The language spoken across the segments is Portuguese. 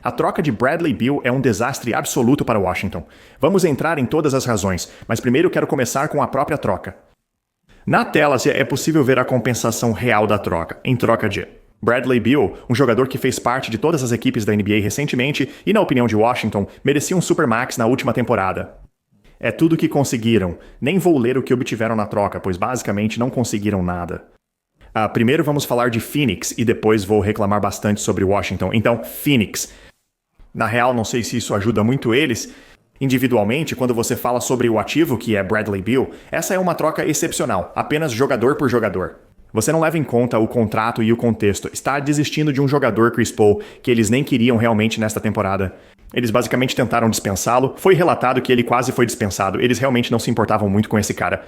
A troca de Bradley Beal é um desastre absoluto para Washington. Vamos entrar em todas as razões, mas primeiro quero começar com a própria troca. Na tela é possível ver a compensação real da troca, em troca de Bradley Beal, um jogador que fez parte de todas as equipes da NBA recentemente e, na opinião de Washington, merecia um Supermax na última temporada. É tudo que conseguiram. Nem vou ler o que obtiveram na troca, pois basicamente não conseguiram nada. Primeiro vamos falar de Phoenix e depois vou reclamar bastante sobre Washington. Então, Phoenix. Na real, não sei se isso ajuda muito eles. Individualmente, quando você fala sobre o ativo, que é Bradley Beal, essa é uma troca excepcional, apenas jogador por jogador. Você não leva em conta o contrato e o contexto. Está desistindo de um jogador, Chris Paul, que eles nem queriam realmente nesta temporada. Eles basicamente tentaram dispensá-lo. Foi relatado que ele quase foi dispensado. Eles realmente não se importavam muito com esse cara.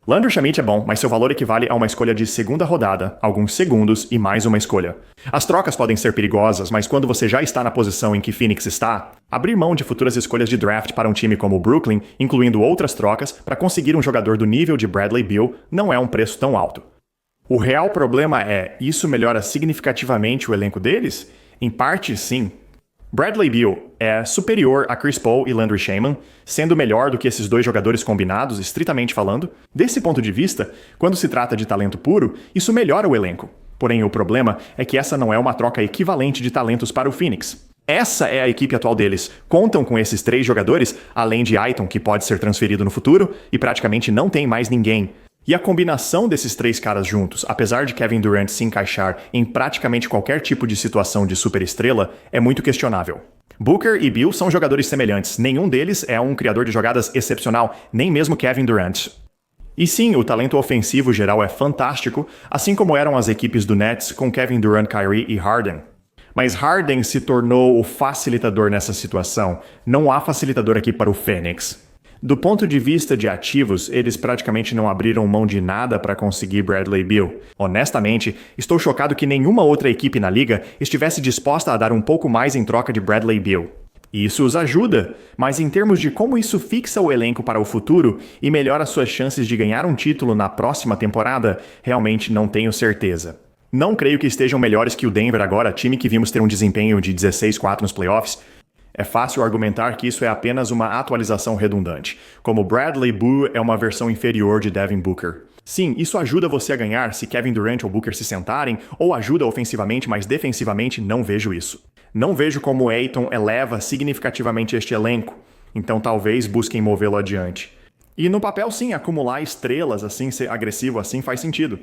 Landry Shamet é bom, mas seu valor equivale a uma escolha de segunda rodada, alguns segundos e mais uma escolha. As trocas podem ser perigosas, mas quando você já está na posição em que Phoenix está, abrir mão de futuras escolhas de draft para um time como o Brooklyn, incluindo outras trocas, para conseguir um jogador do nível de Bradley Beal, não é um preço tão alto. O real problema é, isso melhora significativamente o elenco deles? Em parte, sim. Bradley Beal é superior a Chris Paul e Landry Shamet, sendo melhor do que esses dois jogadores combinados, estritamente falando. Desse ponto de vista, quando se trata de talento puro, isso melhora o elenco. Porém, o problema é que essa não é uma troca equivalente de talentos para o Phoenix. Essa é a equipe atual deles. Contam com esses três jogadores, além de Ayton, que pode ser transferido no futuro, e praticamente não tem mais ninguém. E a combinação desses três caras juntos, apesar de Kevin Durant se encaixar em praticamente qualquer tipo de situação de superestrela, é muito questionável. Booker e Beal são jogadores semelhantes, nenhum deles é um criador de jogadas excepcional, nem mesmo Kevin Durant. E sim, o talento ofensivo geral é fantástico, assim como eram as equipes do Nets com Kevin Durant, Kyrie e Harden. Mas Harden se tornou o facilitador nessa situação, não há facilitador aqui para o Phoenix. Do ponto de vista de ativos, eles praticamente não abriram mão de nada para conseguir Bradley Beal. Honestamente, estou chocado que nenhuma outra equipe na liga estivesse disposta a dar um pouco mais em troca de Bradley Beal. Isso os ajuda, mas em termos de como isso fixa o elenco para o futuro e melhora suas chances de ganhar um título na próxima temporada, realmente não tenho certeza. Não creio que estejam melhores que o Denver agora, time que vimos ter um desempenho de 16-4 nos playoffs. É fácil argumentar que isso é apenas uma atualização redundante, como Bradley Beal é uma versão inferior de Devin Booker. Sim, isso ajuda você a ganhar se Kevin Durant ou Booker se sentarem, ou ajuda ofensivamente, mas defensivamente não vejo isso. Não vejo como Ayton eleva significativamente este elenco, então talvez busquem movê-lo adiante. E no papel sim, acumular estrelas assim, ser agressivo assim faz sentido.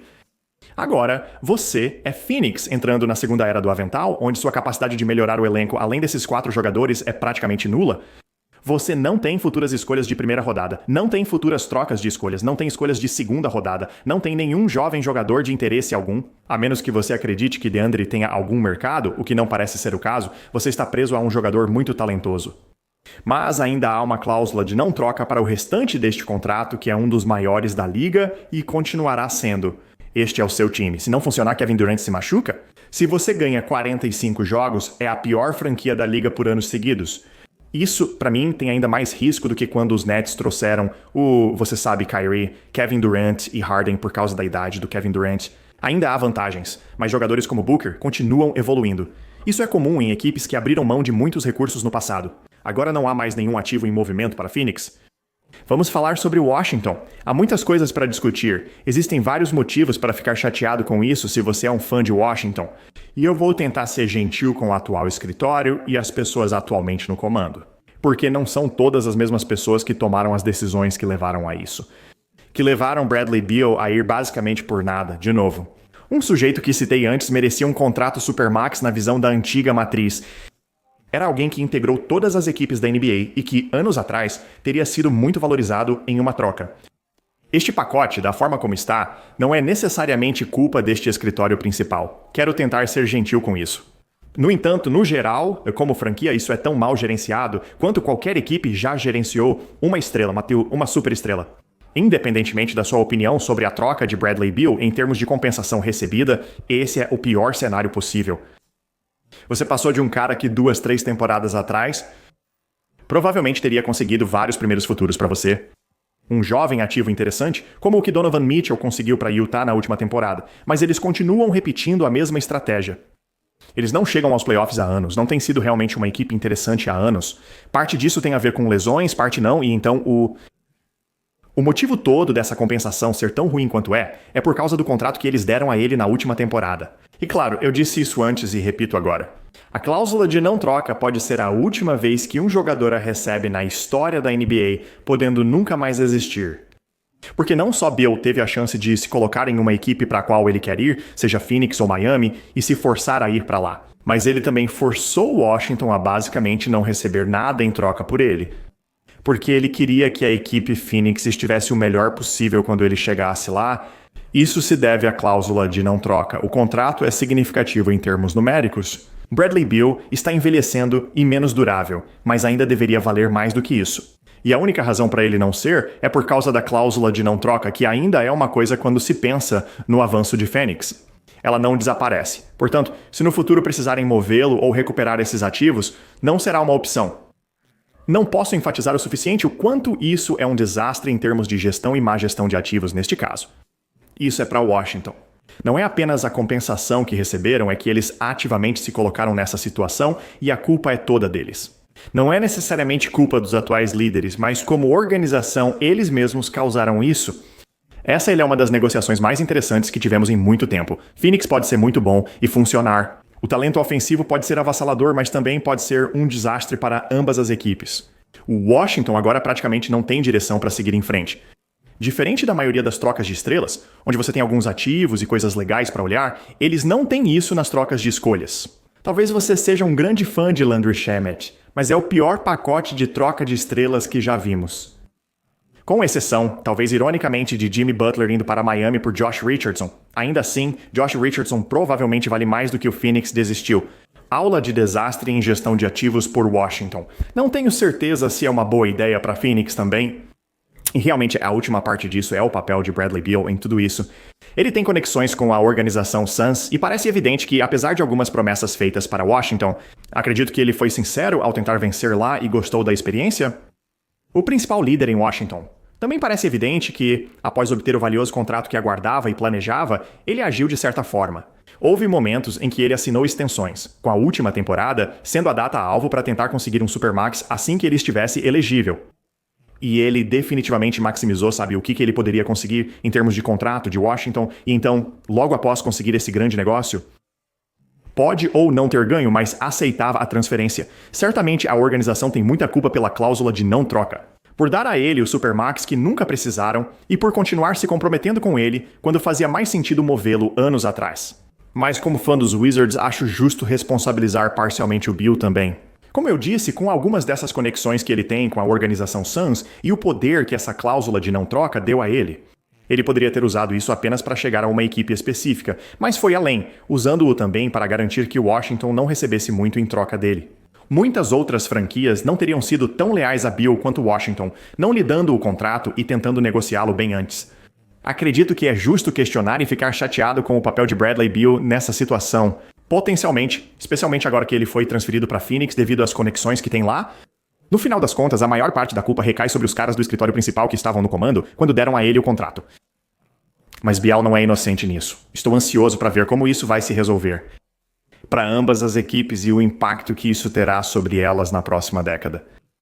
Agora, você é Phoenix entrando na segunda era do Avental, onde sua capacidade de melhorar o elenco além desses 4 jogadores é praticamente nula. Você não tem futuras escolhas de primeira rodada, não tem futuras trocas de escolhas, não tem escolhas de segunda rodada, não tem nenhum jovem jogador de interesse algum. A menos que você acredite que DeAndre tenha algum mercado, o que não parece ser o caso, você está preso a um jogador muito talentoso. Mas ainda há uma cláusula de não troca para o restante deste contrato, que é um dos maiores da liga e continuará sendo. Este é o seu time. Se não funcionar, Kevin Durant se machuca? Se você ganha 45 jogos, é a pior franquia da liga por anos seguidos. Isso, pra mim, tem ainda mais risco do que quando os Nets trouxeram você sabe, Kyrie, Kevin Durant e Harden por causa da idade do Kevin Durant. Ainda há vantagens, mas jogadores como Booker continuam evoluindo. Isso é comum em equipes que abriram mão de muitos recursos no passado. Agora não há mais nenhum ativo em movimento para Phoenix. Vamos falar sobre Washington. Há muitas coisas para discutir. Existem vários motivos para ficar chateado com isso se você é um fã de Washington. E eu vou tentar ser gentil com o atual escritório e as pessoas atualmente no comando. Porque não são todas as mesmas pessoas que tomaram as decisões que levaram a isso. Que levaram Bradley Beal a ir basicamente por nada, de novo. Um sujeito que citei antes merecia um contrato Supermax na visão da antiga matriz. Era alguém que integrou todas as equipes da NBA e que, anos atrás, teria sido muito valorizado em uma troca. Este pacote, da forma como está, não é necessariamente culpa deste escritório principal. Quero tentar ser gentil com isso. No entanto, no geral, como franquia, isso é tão mal gerenciado quanto qualquer equipe já gerenciou uma estrela, uma superestrela. Independentemente da sua opinião sobre a troca de Bradley Beal em termos de compensação recebida, esse é o pior cenário possível. Você passou de um cara que 2-3 temporadas atrás provavelmente teria conseguido vários primeiros futuros para você. Um jovem ativo interessante, como o que Donovan Mitchell conseguiu para Utah na última temporada, mas eles continuam repetindo a mesma estratégia. Eles não chegam aos playoffs há anos, não tem sido realmente uma equipe interessante há anos. Parte disso tem a ver com lesões, parte não, e então o motivo todo dessa compensação ser tão ruim quanto é por causa do contrato que eles deram a ele na última temporada. E claro, eu disse isso antes e repito agora. A cláusula de não troca pode ser a última vez que um jogador a recebe na história da NBA, podendo nunca mais existir. Porque não só Beal teve a chance de se colocar em uma equipe para a qual ele quer ir, seja Phoenix ou Miami, e se forçar a ir para lá. Mas ele também forçou Washington a basicamente não receber nada em troca por ele. Porque ele queria que a equipe Phoenix estivesse o melhor possível quando ele chegasse lá. Isso se deve à cláusula de não troca. O contrato é significativo em termos numéricos. Bradley Beal está envelhecendo e menos durável, mas ainda deveria valer mais do que isso. E a única razão para ele não ser é por causa da cláusula de não troca, que ainda é uma coisa quando se pensa no avanço de Phoenix. Ela não desaparece. Portanto, se no futuro precisarem movê-lo ou recuperar esses ativos, não será uma opção. Não posso enfatizar o suficiente o quanto isso é um desastre em termos de gestão e má gestão de ativos neste caso. Isso é para Washington. Não é apenas a compensação que receberam, é que eles ativamente se colocaram nessa situação e a culpa é toda deles. Não é necessariamente culpa dos atuais líderes, mas como organização eles mesmos causaram isso. Essa é uma das negociações mais interessantes que tivemos em muito tempo. Phoenix pode ser muito bom e funcionar. O talento ofensivo pode ser avassalador, mas também pode ser um desastre para ambas as equipes. O Washington agora praticamente não tem direção para seguir em frente. Diferente da maioria das trocas de estrelas, onde você tem alguns ativos e coisas legais para olhar, eles não têm isso nas trocas de escolhas. Talvez você seja um grande fã de Landry Shamet, mas é o pior pacote de troca de estrelas que já vimos. Com exceção, talvez ironicamente, de Jimmy Butler indo para Miami por Josh Richardson. Ainda assim, Josh Richardson provavelmente vale mais do que o Phoenix desistiu. Aula de desastre em gestão de ativos por Washington. Não tenho certeza se é uma boa ideia para Phoenix também. E realmente a última parte disso é o papel de Bradley Beal em tudo isso. Ele tem conexões com a organização Suns e parece evidente que, apesar de algumas promessas feitas para Washington, acredito que ele foi sincero ao tentar vencer lá e gostou da experiência. O principal líder em Washington. Também parece evidente que, após obter o valioso contrato que aguardava e planejava, ele agiu de certa forma. Houve momentos em que ele assinou extensões, com a última temporada sendo a data-alvo para tentar conseguir um Supermax assim que ele estivesse elegível. E ele definitivamente maximizou, sabe, o que ele poderia conseguir em termos de contrato de Washington, e então, logo após conseguir esse grande negócio, pode ou não ter ganho, mas aceitava a transferência. Certamente a organização tem muita culpa pela cláusula de não troca. Por dar a ele o Supermax que nunca precisaram e por continuar se comprometendo com ele quando fazia mais sentido movê-lo anos atrás. Mas como fã dos Wizards, acho justo responsabilizar parcialmente o Beal também. Como eu disse, com algumas dessas conexões que ele tem com a organização Suns e o poder que essa cláusula de não troca deu a ele. Ele poderia ter usado isso apenas para chegar a uma equipe específica, mas foi além, usando-o também para garantir que Washington não recebesse muito em troca dele. Muitas outras franquias não teriam sido tão leais a Beal quanto Washington, não lhe dando o contrato e tentando negociá-lo bem antes. Acredito que é justo questionar e ficar chateado com o papel de Bradley Beal nessa situação. Potencialmente, especialmente agora que ele foi transferido para Phoenix devido às conexões que tem lá. No final das contas, a maior parte da culpa recai sobre os caras do escritório principal que estavam no comando quando deram a ele o contrato. Mas Beal não é inocente nisso. Estou ansioso para ver como isso vai se resolver. Para ambas as equipes e o impacto que isso terá sobre elas na próxima década.